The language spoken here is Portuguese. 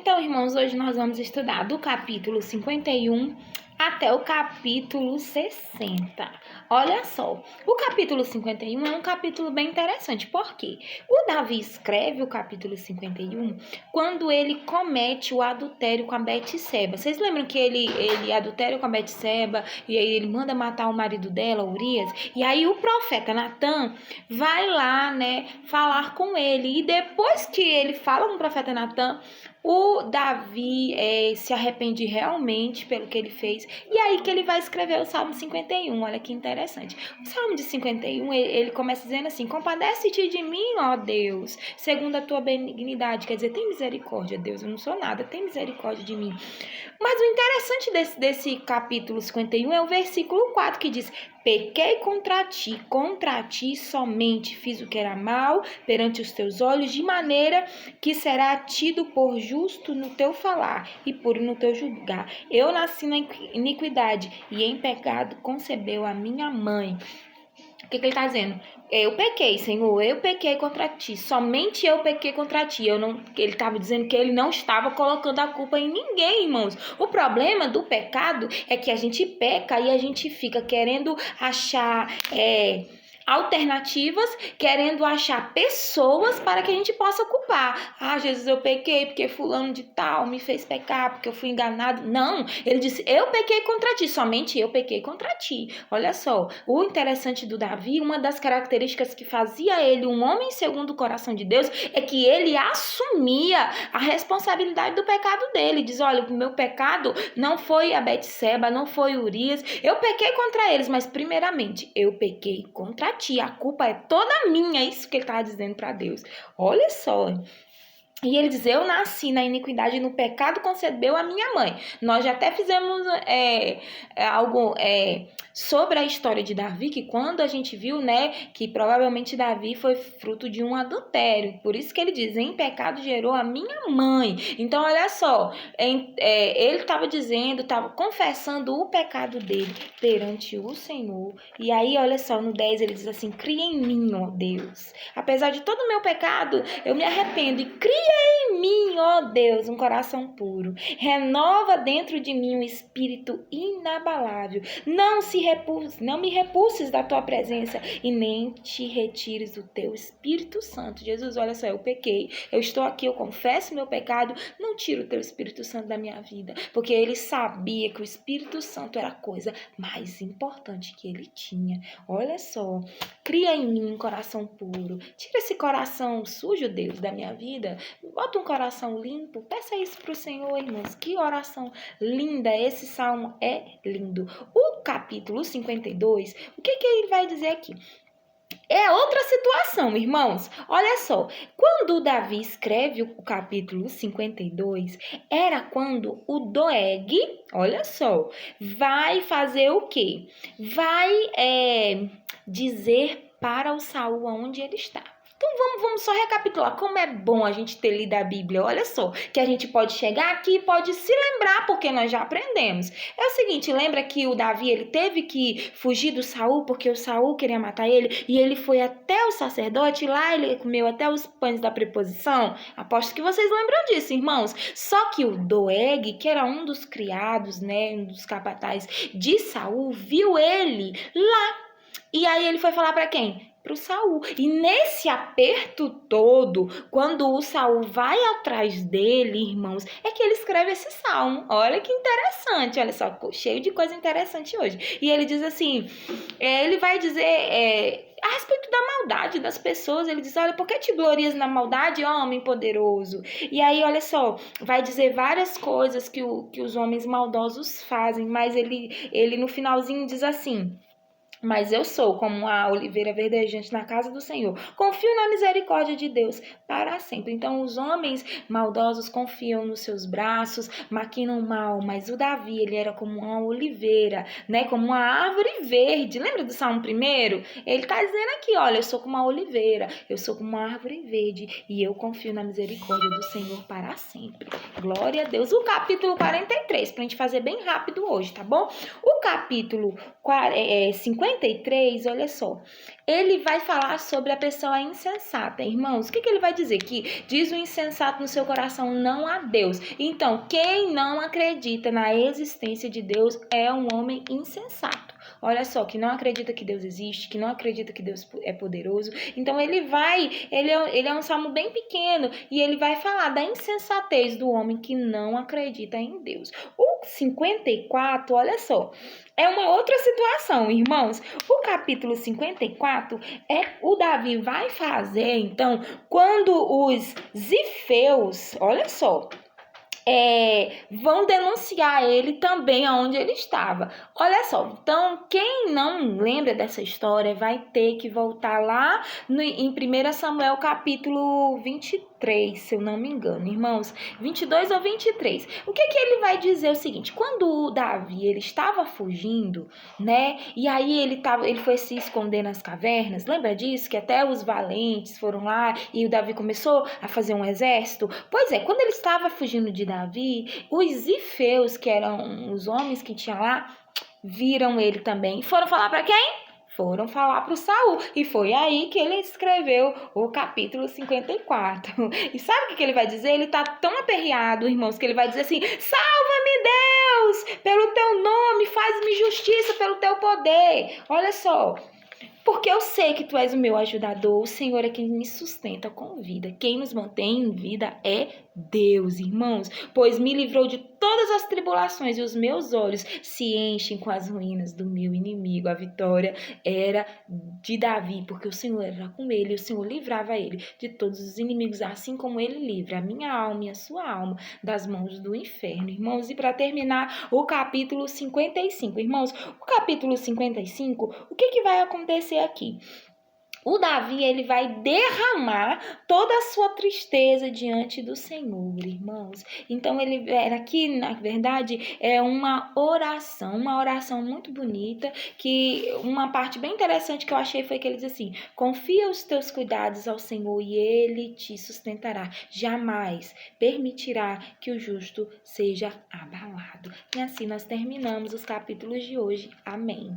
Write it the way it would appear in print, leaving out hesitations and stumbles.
Então, irmãos, hoje nós vamos estudar do capítulo 51 até o capítulo 60. Olha só, o capítulo 51 é um capítulo bem interessante, porque o Davi escreve o capítulo 51 quando ele comete o adultério com a Betseba. Vocês lembram que ele adultera com a Betseba e aí ele manda matar o marido dela, Urias? E aí o profeta Natan vai lá, né, falar com ele. E depois que ele fala com o profeta Natan, o Davi se arrepende realmente pelo que ele fez. E aí que ele vai escrever o Salmo 51. Olha que interessante. O Salmo de 51, ele começa dizendo assim: compadece-te de mim, ó Deus, segundo a tua benignidade. Quer dizer, tem misericórdia, Deus, eu não sou nada, tem misericórdia de mim. Mas o interessante desse capítulo 51 é o versículo 4, que diz: pequei contra ti somente fiz o que era mal perante os teus olhos, de maneira que será tido por justo no teu falar e puro no teu julgar. Eu nasci na iniquidade e em pecado concebeu a minha mãe. O que ele está dizendo? Eu pequei, Senhor, eu pequei contra ti, somente eu pequei contra ti. Ele estava dizendo que ele não estava colocando a culpa em ninguém, irmãos. O problema do pecado é que a gente peca e a gente fica querendo achar alternativas, querendo achar pessoas para que a gente possa culpar. Ah, Jesus, eu pequei porque fulano de tal me fez pecar, porque eu fui enganado. Não, ele disse: eu pequei contra ti, somente eu pequei contra ti. Olha só, o interessante do Davi, uma das características que fazia ele um homem segundo o coração de Deus, é que ele assumia a responsabilidade do pecado dele. Diz: olha, o meu pecado não foi a Betseba, não foi Urias, eu pequei contra eles, mas primeiramente eu pequei contra ti, a culpa é toda minha. É isso que ele estava dizendo para Deus. Olha só. E ele diz: eu nasci na iniquidade e no pecado concebeu a minha mãe. Nós já até fizemos algo sobre a história de Davi, que quando a gente viu, né, que provavelmente Davi foi fruto de um adultério. Por isso que ele diz: em pecado gerou a minha mãe. Então, olha só, ele estava dizendo, estava confessando o pecado dele perante o Senhor. E aí, olha só, no 10 ele diz assim: cria em mim, ó Deus. Apesar de todo o meu pecado, eu me arrependo e cria em mim, ó Deus, um coração puro. Renova dentro de mim um espírito inabalável. Não me repulses da tua presença e nem te retires o teu Espírito Santo. Jesus, olha só, eu pequei, eu estou aqui, eu confesso meu pecado, não tira o teu Espírito Santo da minha vida, porque ele sabia que o Espírito Santo era a coisa mais importante que ele tinha. Olha só, cria em mim um coração puro, tira esse coração sujo, Deus, da minha vida, bota um coração limpo. Peça isso para o Senhor, irmãos. Que oração linda, esse salmo é lindo. O capítulo 52, o que ele vai dizer aqui? É outra situação, irmãos. Olha só, quando Davi escreve o capítulo 52, era quando o Doeg, olha só, vai fazer o quê? Vai dizer para o Saul onde ele está. Então vamos só recapitular como é bom a gente ter lido a Bíblia. Olha só, que a gente pode chegar aqui e pode se lembrar, porque nós já aprendemos. É o seguinte, lembra que o Davi, ele teve que fugir do Saul, porque o Saul queria matar ele, e ele foi até o sacerdote, e lá ele comeu até os pães da preposição? Aposto que vocês lembram disso, irmãos. Só que o Doeg, que era um dos criados, né, um dos capatazes de Saul, viu ele lá. E aí ele foi falar para quem? Para o Saul. E nesse aperto todo, quando o Saul vai atrás dele, irmãos, é que ele escreve esse salmo. Olha que interessante, olha só, cheio de coisa interessante hoje. E ele diz assim, ele vai dizer a respeito da maldade das pessoas. Ele diz: olha, por que te glorias na maldade, ó homem poderoso? E aí, olha só, vai dizer várias coisas que os homens maldosos fazem, mas ele no finalzinho diz assim: mas eu sou como a oliveira verdejante na casa do Senhor. Confio na misericórdia de Deus para sempre. Então, os homens maldosos confiam nos seus braços, maquinam mal. Mas o Davi, ele era como uma oliveira, né? Como uma árvore verde. Lembra do Salmo 1? Ele está dizendo aqui, olha, eu sou como uma oliveira, eu sou como uma árvore verde e eu confio na misericórdia do Senhor para sempre. Glória a Deus. O capítulo 43, para a gente fazer bem rápido hoje, tá bom? O capítulo 50 53, olha só, ele vai falar sobre a pessoa insensata. Irmãos, o que ele vai dizer? Que diz o insensato no seu coração, não há Deus. Então, quem não acredita na existência de Deus é um homem insensato. Olha só, que não acredita que Deus existe, que não acredita que Deus é poderoso. Então ele é um salmo bem pequeno e ele vai falar da insensatez do homem que não acredita em Deus. O 54, olha só, é uma outra situação, irmãos. O capítulo 54 o Davi vai fazer, então, quando os zifeus, olha só, vão denunciar ele também aonde ele estava. Olha só, então quem não lembra dessa história vai ter que voltar lá em 1 Samuel capítulo 23, se eu não me engano, irmãos, 22 ou 23. O que ele vai dizer? O seguinte: quando o Davi ele estava fugindo, né, e aí ele foi se esconder nas cavernas, lembra disso? Que até os valentes foram lá e o Davi começou a fazer um exército? Pois é, quando ele estava fugindo de Davi, os zifeus, que eram os homens que tinham lá, viram ele também. Foram falar para quem? Foram falar para o Saul. E foi aí que ele escreveu o capítulo 54. E sabe o que ele vai dizer? Ele tá tão aperreado, irmãos, que ele vai dizer assim: salva-me, Deus, pelo teu nome, faz-me justiça pelo teu poder. Olha só. Porque eu sei que tu és o meu ajudador, o Senhor é quem me sustenta com vida. Quem nos mantém em vida é Deus, irmãos. Pois me livrou de todas as tribulações e os meus olhos se enchem com as ruínas do meu inimigo. A vitória era de Davi, porque o Senhor era com ele e o Senhor livrava ele de todos os inimigos, assim como ele livra a minha alma e a sua alma das mãos do inferno, irmãos. E para terminar, o capítulo 55, irmãos, o capítulo 55, o que vai acontecer aqui? O Davi, ele vai derramar toda a sua tristeza diante do Senhor, irmãos. Então, aqui, na verdade, é uma oração muito bonita, que uma parte bem interessante que eu achei foi que ele diz assim: confia os teus cuidados ao Senhor e ele te sustentará. Jamais permitirá que o justo seja abalado. E assim nós terminamos os capítulos de hoje. Amém.